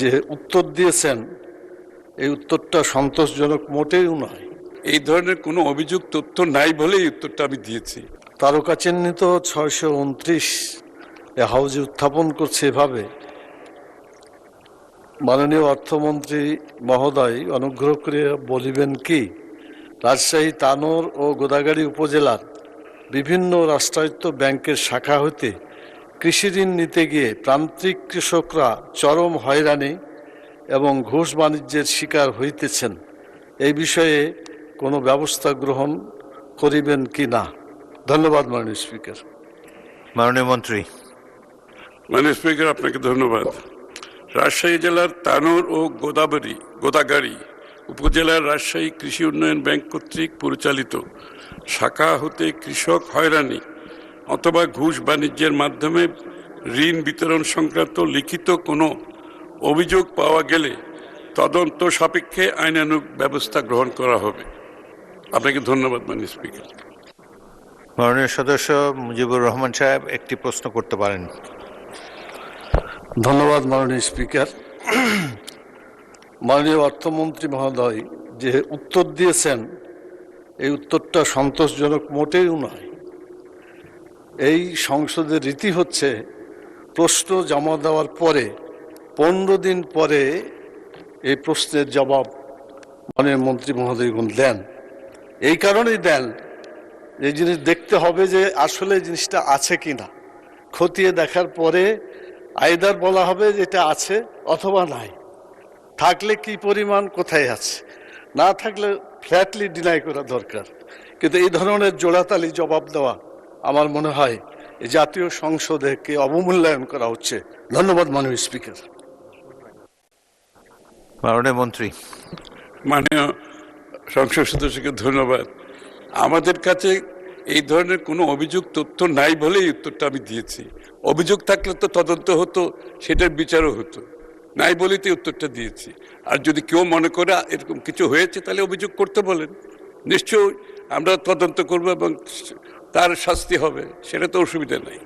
যে উত্তর দিয়েছেন এই উত্তরটা সন্তোষজনক মোটেও নয়। এই ধরনের কোনো অভিযোগ তথ্য নাই বলেই উত্তরটা আমি দিয়েছি। তারকা চিহ্নিত 629 হাউজে উত্থাপন করছে এভাবে, মাননীয় অর্থমন্ত্রী মহোদয় অনুগ্রহ করে বলিবেন কি রাজশাহী তানোর ও গোদাগাড়ী উপজেলার বিভিন্ন রাষ্ট্রায়ত্ত ব্যাংকের শাখা হতে কৃষি ঋণ নিতে গিয়ে প্রান্তিক কৃষকরা চরম হয়রানি এবং ঘুষ বাণিজ্যের শিকার হইতেছেন, এই বিষয়ে কোনো ব্যবস্থা গ্রহণ করিবেন কি না? ধন্যবাদ মাননীয় স্পিকার। মাননীয় মন্ত্রী। মাননীয় স্পিকার, আপনাকে ধন্যবাদ। রাজশাহী জেলার তানোর ও গোদাগাড়ী উপজেলার রাজশাহী কৃষি উন্নয়ন ব্যাংক কর্তৃক পরিচালিত শাখা হতে কৃষক হয়রানি অথবা ঘুষ বাণিজ্যের মাধ্যমে ঋণ বিতরণ সংক্রান্ত লিখিত কোনো অভিযোগ পাওয়া গেলে তদন্ত সাপেক্ষে আইনানুগ ব্যবস্থা গ্রহণ করা হবে। আপনাকে ধন্যবাদ মাননীয় স্পিকার। মাননীয় সদস্য মুজিবুর রহমান সাহেব একটি প্রশ্ন করতে পারেন। ধন্যবাদ মাননীয় স্পিকার। মাননীয় অর্থমন্ত্রী মহোদয় যে উত্তর দিয়েছেন এই উত্তরটা সন্তোষজনক মোটেও নয়। এই সংসদের রীতি হচ্ছে প্রশ্ন জমা দেওয়ার পরে 15 দিন পরে এই প্রশ্নের জবাব মাননীয় মন্ত্রী মহোদয়গণ দেন। এই কারণেই দেন এই জিনিস দেখতে হবে যে আসলে জিনিসটা আছে কিনা, খতিয়ে দেখার পরে আইদার বলা হবে যে এটা আছে অথবা নাই, থাকলে কি পরিমাণ কোথায় আছে, না থাকলে ফ্ল্যাটলি ডিনাই করা দরকার। কিন্তু এই ধরনের জোড়াতালি জবাব দেওয়া আমার মনে হয় এই জাতীয় সংসদকে অবমূল্যায়ন করা হচ্ছে। ধন্যবাদ মাননীয় স্পিকার। মাননীয় মন্ত্রী। মাননীয় সংসদ সদস্যকে ধন্যবাদ। আমাদের কাছে এই ধরনের কোনো অভিযোগ তথ্য নাই বলেই উত্তরটা আমি দিয়েছি। অভিযোগ থাকলে তো তদন্ত হতো, সেটার বিচারও হতো। নাই বলেই তো উত্তরটা দিয়েছি। আর যদি কেউ মনে করে এরকম কিছু হয়েছে তাহলে অভিযোগ করতে বলেন, নিশ্চয়ই আমরা তদন্ত করব এবং তার শাস্তি হবে, সেটা তো অসুবিধা নাই।